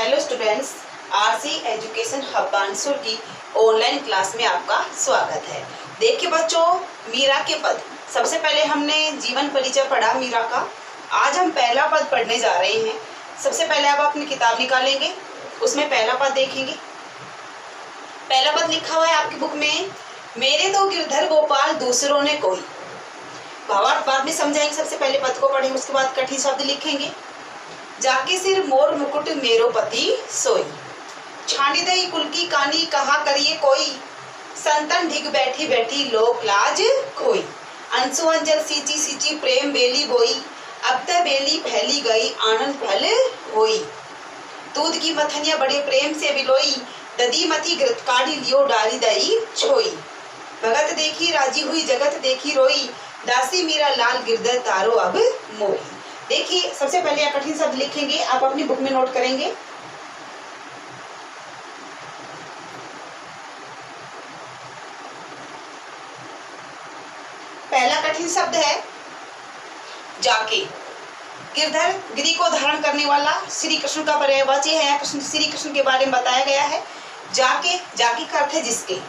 Hello students, RC education hub Bansur की online class में आपका स्वागत है। देखिए बच्चों, मीरा के पद। सबसे पहले हमने जीवन परिचय पढ़ा मीरा का। आज हम पहला पद पढ़ने जा रहे हैं। सबसे पहले आप अपनी किताब निकालेंगे, उसमें पहला पद देखेंगे। पहला पद लिखा हुआ है आपकी बुक में, मेरे तो गिरधर गोपाल दूसरों ने कोई। भावार्थ बाद में समझाएंगे। सबसे पहले पद को पढ़ेंगे, उसके बाद कठिन शब्द लिखेंगे। जाके सिर मोर मुकुट मेरो पति सोई, छानी दई कुल की कानी कहा करिए कोई, संतन ढिग बैठी बैठी लोक लाज खोई, अंशु अंजल सींची सींची प्रेम बेली बोई, अब त बेली फैली गई आनंद फल होई, दूध की मथनिया बड़े प्रेम से बिलोई, ददी मथी घृत काढ़ी लियो डाली दई छोई, भगत देखी राजी हुई जगत देखी रोई, दासी मीरा लाल गिरधर तारो अब मोई। देखिए सबसे पहले आप कठिन शब्द लिखेंगे, आप अपनी बुक में नोट करेंगे। पहला कठिन शब्द है जाके। गिरधर गिरी को धारण करने वाला श्री कृष्ण का पर्यायवाची है। कृष्ण श्री कृष्ण के बारे में बताया गया है। जाके, जाके का अर्थ है जिसके।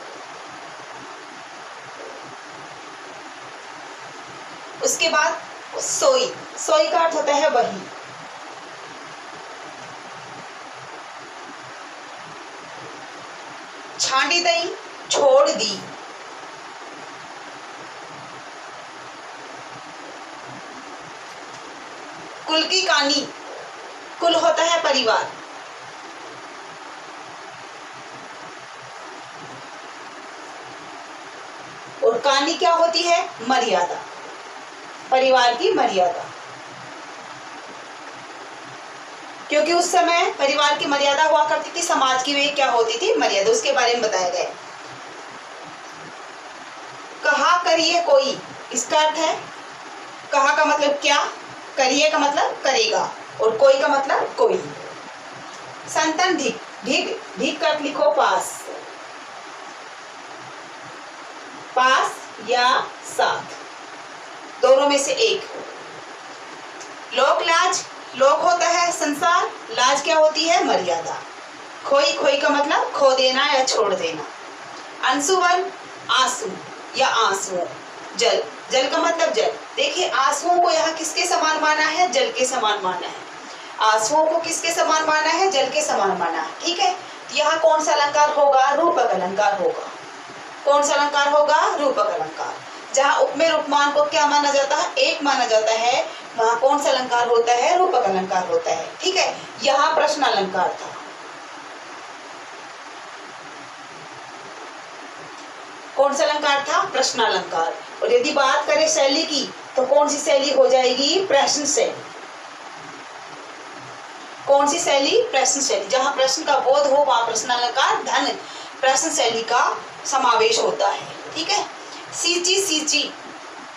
उसके बाद सोई, सोई का अर्थ होता है वही। छांडी दई, छोड़ दी। कुल की कानी, कुल होता है परिवार। और कानी क्या होती है? मर्यादा, परिवार की मर्यादा। क्योंकि उस समय परिवार की मर्यादा हुआ करती थी, समाज की वे क्या होती थी? मर्यादा। उसके बारे में बताया गया। कहा करिए कोई, इसका अर्थ है कहा का मतलब क्या, करिए का मतलब करेगा, और कोई का मतलब कोई। संतन ढिग, ढिग ढिग का अर्थ लिखो पास, पास या साथ, दोनों में से एक। लोक लाज, लोक होता है संसार, लाज क्या होती है? मर्यादा। खोई, खोई का मतलब खो देना या छोड़ देना। अंशुवन, आंसू या आंसुओं। जल, जल का मतलब जल। देखिए आंसुओं को यहाँ किसके समान माना है? जल के समान माना है। आंसुओं को किसके समान माना है? जल के समान माना है। ठीक है, तो यहाँ कौन सा अलंकार होगा? रूपक अलंकार होगा। कौन सा अलंकार होगा? रूपक अलंकार। जहाँ उपमेय उपमान को क्या माना जाता है? एक माना जाता है, वहां कौन सा अलंकार होता है? रूपक अलंकार होता है। ठीक है, यहाँ प्रश्न अलंकार था। कौन सा अलंकार था? प्रश्न अलंकार। और यदि बात करें शैली की, तो कौन सी शैली हो जाएगी? प्रश्न शैली। कौन सी शैली? प्रश्न शैली। जहाँ प्रश्न का बोध हो वहां प्रश्न अलंकार धन प्रश्न शैली का समावेश होता है। ठीक है, सींची सींची,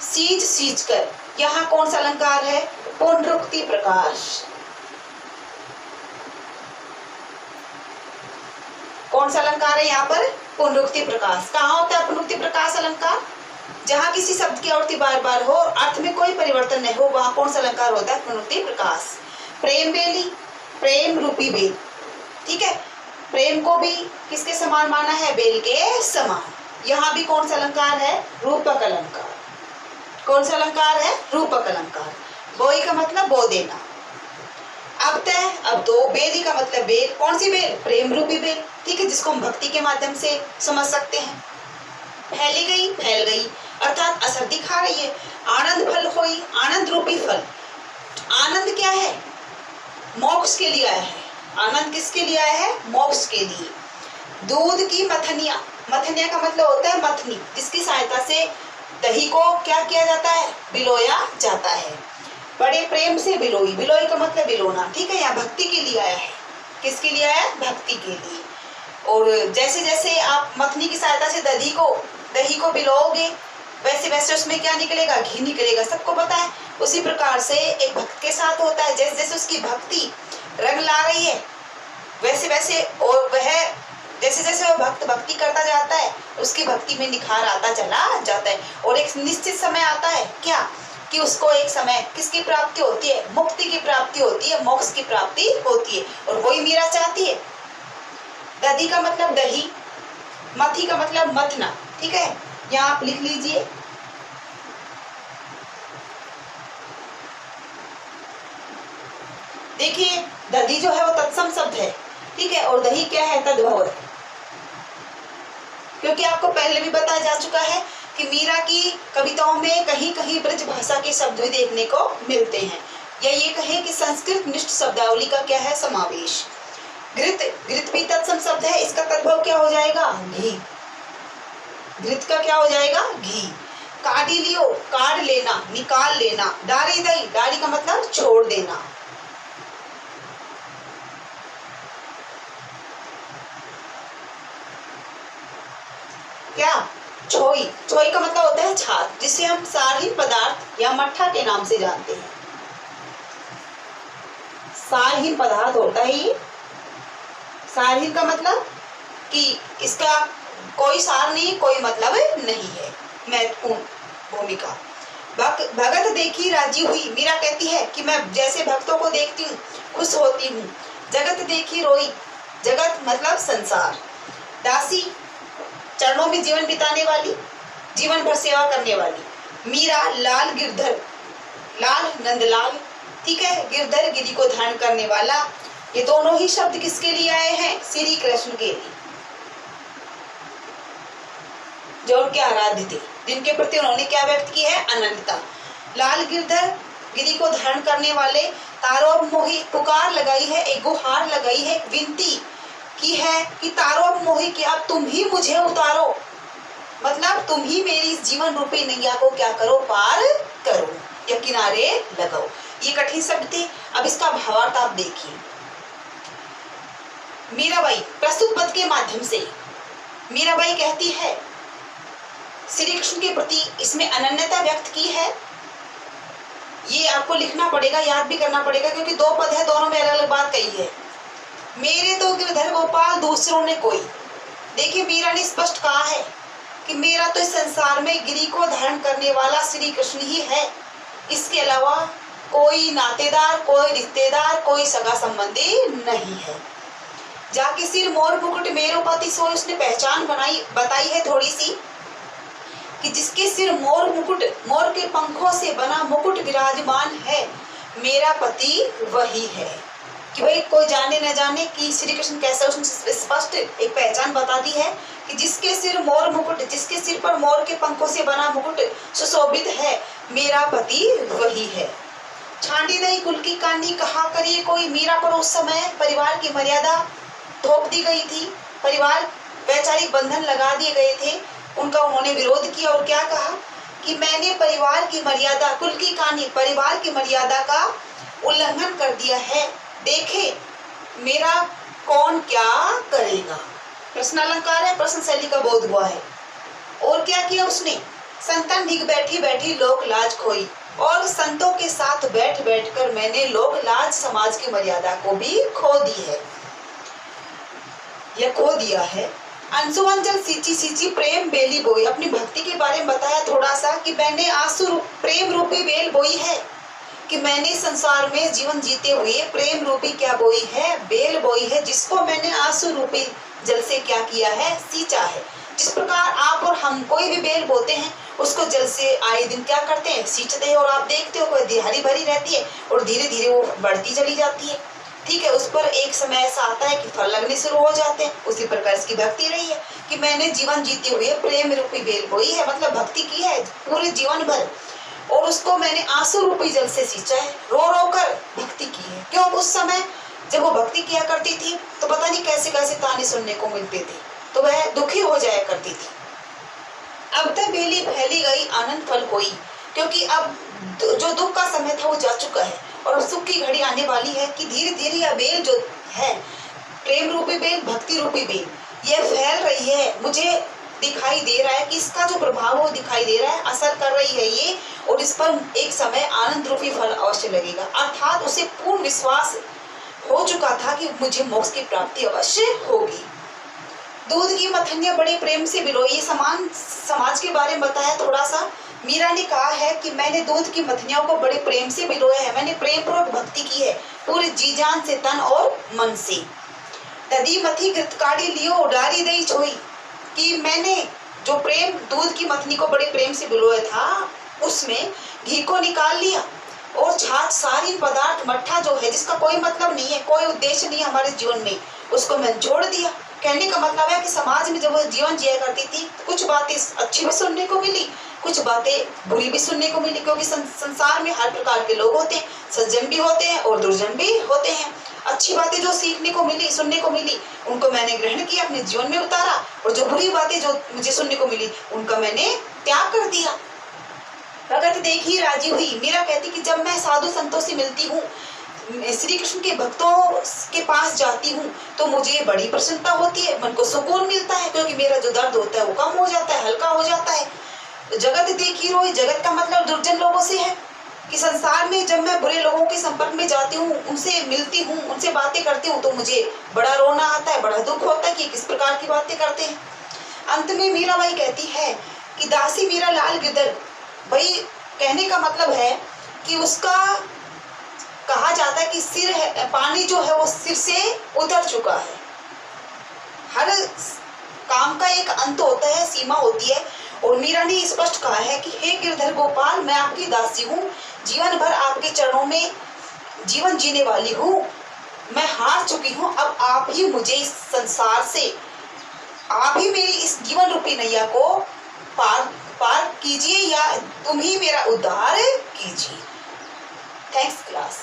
सींच सींच कर, यहाँ कौन सा अलंकार है? पुनरुक्ति प्रकाश। कौन सा अलंकार है यहाँ पर? पुनरुक्ति प्रकाश। कहाँ होता है पुनरुक्ति प्रकाश अलंकार? जहाँ किसी शब्द की आवृत्ति बार बार हो, अर्थ में कोई परिवर्तन नहीं हो, वहां कौन सा अलंकार होता है? पुनरुक्ति प्रकाश। प्रेम बेली, प्रेम रूपी बेल। ठीक है, प्रेम को भी किसके समान माना है? बेल के समान। यहाँ भी कौन सा अलंकार है? रूपक अलंकार। कौन सा अलंकार है? रूपक अलंकार। बोई का मतलब बो देना। अब तय, अब दो। बेली का मतलब बेल। कौन सी बेल? प्रेम रूपी बेल। ठीक है, जिसको हम भक्ति के माध्यम से समझ सकते हैं। फैली गई, फैल गई, अर्थात असर दिखा रही है। आनंद फल होई, आनंद रूपी फल। आनंद क्या है? मोक्ष के लिए आया है। आनंद किसके लिए आया है? मोक्ष के लिए। दूध की मथनिया, मथनिया का मतलब होता है मथनी, जिसकी सहायता से दही को क्या किया जाता है? बिलोया जाता है। बड़े प्रेम से बिलोई, बिलोई का मतलब बिलोना। ठीक है, यहाँ भक्ति के लिए आया है। किसके लिए आया है? भक्ति के लिए। और जैसे जैसे आप मथनी की सहायता से दही को बिलोगे, वैसे वैसे उसमें क्या निकलेगा? घी निकलेगा। सबको पता है। उसी प्रकार से एक भक्त के साथ होता है। जैसे जैसे उसकी भक्ति रंग ला रही है, वैसे वैसे और वह जैसे जैसे वह भक्त भक्ति करता जाता है, उसकी भक्ति में निखार आता चला जाता है। और एक निश्चित समय आता है क्या कि उसको एक समय किसकी प्राप्ति होती है, मुक्ति की प्राप्ति होती है, मोक्ष की प्राप्ति होती है, और वही मीरा चाहती है। दधी का मतलब दही, मथी का मतलब मथना, ठीक है, यहाँ आप लिख लीजिए। देखिए दधी जो है वो तत्सम शब्द है, ठीक है, और दही क्या है, तद्भव है। क्योंकि आपको पहले भी बताया जा चुका है कि मीरा की कविताओं में कहीं कहीं ब्रज भाषा के शब्द भी देखने को मिलते हैं, या ये कहें कि संस्कृत निष्ठ शब्दावली का क्या है, समावेश। घृत, घृत भी तत्सम शब्द है, इसका तद्भव क्या हो जाएगा, घी। घृत का क्या हो जाएगा, घी। काढ़ी लियो, काढ़ लेना, निकाल लेना। डारी दई, डारी का मतलब छोड़ देना। क्या, छोई, छोई का मतलब होता है छाछ, जिसे हम सारहीन पदार्थ या मट्ठा के नाम से जानते हैं। सारहीन पदार्थ होता है ये। सारहीन का मतलब कि इसका कोई सार नहीं, कोई मतलब नहीं है। महत्वपूर्ण भूमिका। भगत देखी राजी हुई, मीरा कहती है कि मैं जैसे भक्तों को देखती हूँ खुश होती हूँ। जगत देखी रोई, जगत मतलब संसार। दासी, चरणों में जीवन बिताने वाली, जीवन भर सेवा करने वाली। मीरा लाल गिरधर, लाल नंदलाल, ठीक है, गिरधर गिरी को धारण करने वाला। ये दोनों ही शब्द किसके लिए आए हैं, श्री कृष्ण के लिए, जो उनके आराध्य थे, जिनके प्रति उन्होंने क्या व्यक्त की है, अनन्यता। लाल गिरधर गिरी को धारण करने वाले, तारो मोही, पुकार लगाई है, एक गुहार लगाई है, एक विनती की है कि तारो मोही, कि अब तुम ही मुझे उतारो, मतलब तुम ही मेरी इस जीवन रूपी नैया को क्या करो, पार करो या किनारे लगाओ। ये कठिन शब्द थे। अब इसका भावार्थ आप देखिए। मीराबाई प्रस्तुत पद के माध्यम से मीराबाई कहती है श्री कृष्ण के प्रति इसमें अनन्यता व्यक्त की है। ये आपको लिखना पड़ेगा, याद भी करना पड़ेगा, क्योंकि दो पद है, दोनों में अलग अलग बात कही है। मेरे तो गिरधर गोपाल, दूसरों ने कोई। देखिए मीरा ने स्पष्ट कहा है कि मेरा तो इस संसार में गिरी को धारण करने वाला श्री कृष्ण ही है, इसके अलावा कोई नातेदार, कोई रिश्तेदार, कोई सगा संबंधी नहीं है। जाके सिर मोर मुकुट मेरो पति सोई, उसने पहचान बताई है थोड़ी सी, कि जिसके सिर मोर मुकुट, मोर के पंखों से बना मुकुट विराजमान है, मेरा पति वही है। कि भाई कोई जाने न जाने कि श्री कृष्ण कैसा, उसने स्पष्ट एक पहचान बता दी है कि जिसके सिर मोर मुकुट, जिसके सिर पर मोर के पंखों से बना मुकुट सुशोभित है, मेरा पति वही है। छांडी नहीं कुल की कांडी, कहा करिए कोई। मीरा पर उस समय परिवार की मर्यादा थोप दी गई थी, परिवार वैचारिक बंधन लगा दिए गए थे, उनका उन्होंने विरोध किया और क्या कहा कि मैंने परिवार की मर्यादा, कुल की कहानी, परिवार की मर्यादा का उल्लंघन कर दिया है, देखे मेरा कौन क्या करेगा। प्रश्न अलंकार है, प्रश्न शैली का बोध हुआ है। और क्या किया उसने, संतन ढिग बैठी बैठी लोक लाज खोई, और संतों के साथ बैठ बैठ कर मैंने लोक लाज, समाज की मर्यादा को भी खो दी है, या खो दिया है। अंशुवन जल सींची सींची प्रेम बेली बोई, अपनी भक्ति के बारे में बताया थोड़ा सा कि मैंने आंसू प्रेम रूपी बेल बोई है, कि मैंने संसार में जीवन जीते हुए प्रेम रूपी क्या बोई है, बेल बोई है, जिसको मैंने आंसू रूपी जल से क्या किया है, सींचा है। जिस प्रकार आप और हम कोई भी बेल बोते हैं, उसको जल से आए दिन क्या करते हैं, सींचते हैं, और आप देखते हो कोई हरी भरी रहती है और धीरे धीरे वो बढ़ती चली जाती है, ठीक है। उस पर एक समय ऐसा आता है कि फल लगने शुरू हो जाते हैं। उसी प्रकार इसकी भक्ति रही है कि मैंने जीवन जीते हुए प्रेम रूपी बेल बोई है, मतलब भक्ति की है पूरे जीवन भर, और उसको मैंने आंसू रूपी जल से सींचा है, रो रो कर भक्ति की है। क्यों, उस समय जब वो भक्ति किया करती थी तो पता नहीं कैसे कैसे ताने सुनने को मिलते थे, तो वह दुखी हो जाया करती थी। अब तक बेली फैली गई आनंद फल कोई, क्योंकि अब जो दुख का समय था वो जा चुका है और सुख की घड़ी आने वाली है, कि धीरे धीरे यह बेल जो है, प्रेम रूपी बेल, भक्ति रूपी बेल, ये फैल रही है। मुझे दिखाई दे रहा है कि इसका जो प्रभाव वो दिखाई दे रहा है, असर कर रही है ये, और इस पर एक समय आनंद रूपी फल अवश्य लगेगा। अर्थात उसे पूर्ण विश्वास हो चुका था कि मुझे मोक्ष की प्राप्ति अवश्य होगी। दूध की मथनिया बड़े प्रेम से बिलोई, समान समाज के बारे में बताया थोड़ा सा मीरा ने कहा है कि मैंने दूध की मथनियों को बड़े प्रेम से भिगोया है, मैंने प्रेम पूर्वक भक्ति की है पूरे जी जान से, तन और मन से। दधी मथी घृतकाड़ी लियो डारी दई छोई, कि मैंने जो प्रेम दूध की मथनी को बड़े प्रेम से भिगोया था उसमें घी को निकाल लिया और छाछ सारी पदार्थ मट्ठा जो है जिसका कोई मतलब नहीं है, कोई उद्देश्य नहीं है हमारे जीवन में, उसको मैंने छोड़ दिया। कहने का मतलब है कि समाज में जब वो जीवन जिया करती थी कुछ बातें अच्छी भी सुनने को मिली, कुछ बातें बुरी भी सुनने को मिली, क्योंकि संसार में हर प्रकार के लोग होते हैं, सज्जन भी होते हैं और दुर्जन भी होते हैं। अच्छी बातें जो सीखने को मिली, सुनने को मिली, उनको मैंने ग्रहण किया, अपने जीवन में उतारा, और जो बुरी बातें जो मुझे सुनने को मिली उनका मैंने त्याग कर दिया। भगत देखी राजी हुई। मीरा कहती कि जब मैं साधु संतों से मिलती हूँ, श्री कृष्ण के भक्तों के पास जाती हूँ, तो मुझे बड़ी प्रसन्नता होती है, मन को सुकून मिलता है, क्योंकि मेरा जो दर्द होता है वो कम हो जाता है, हल्का हो जाता है। जगत देखी रोई, जगत का मतलब दुर्जन लोगों से है कि संसार में जब मैं बुरे लोगों के संपर्क में जाती हूँ, उनसे मिलती हूँ, उनसे बातें करती हूँ, तो मुझे बड़ा रोना आता है, बड़ा दुख होता है कि किस प्रकार की बातें करते हैं। अंत में मीराबाई कहती है कि दासी मीरा लाल गिरधर, भाई कहने का मतलब है कि उसका कहा जाता है कि सिर है, पानी जो है वो सिर से उतर चुका है। हर काम का एक अंत होता है, सीमा होती है, और मीरा ने स्पष्ट कहा है कि हे गिरधर गोपाल, मैं आपकी दासी हूँ, जीवन भर आपके चरणों में जीवन जीने वाली हूँ, मैं हार चुकी हूँ, अब आप ही मुझे इस संसार से, आप ही मेरी इस जीवन रूपी नैया को पार कीजिए, या तुम ही मेरा उद्धार कीजिए। Thanks class.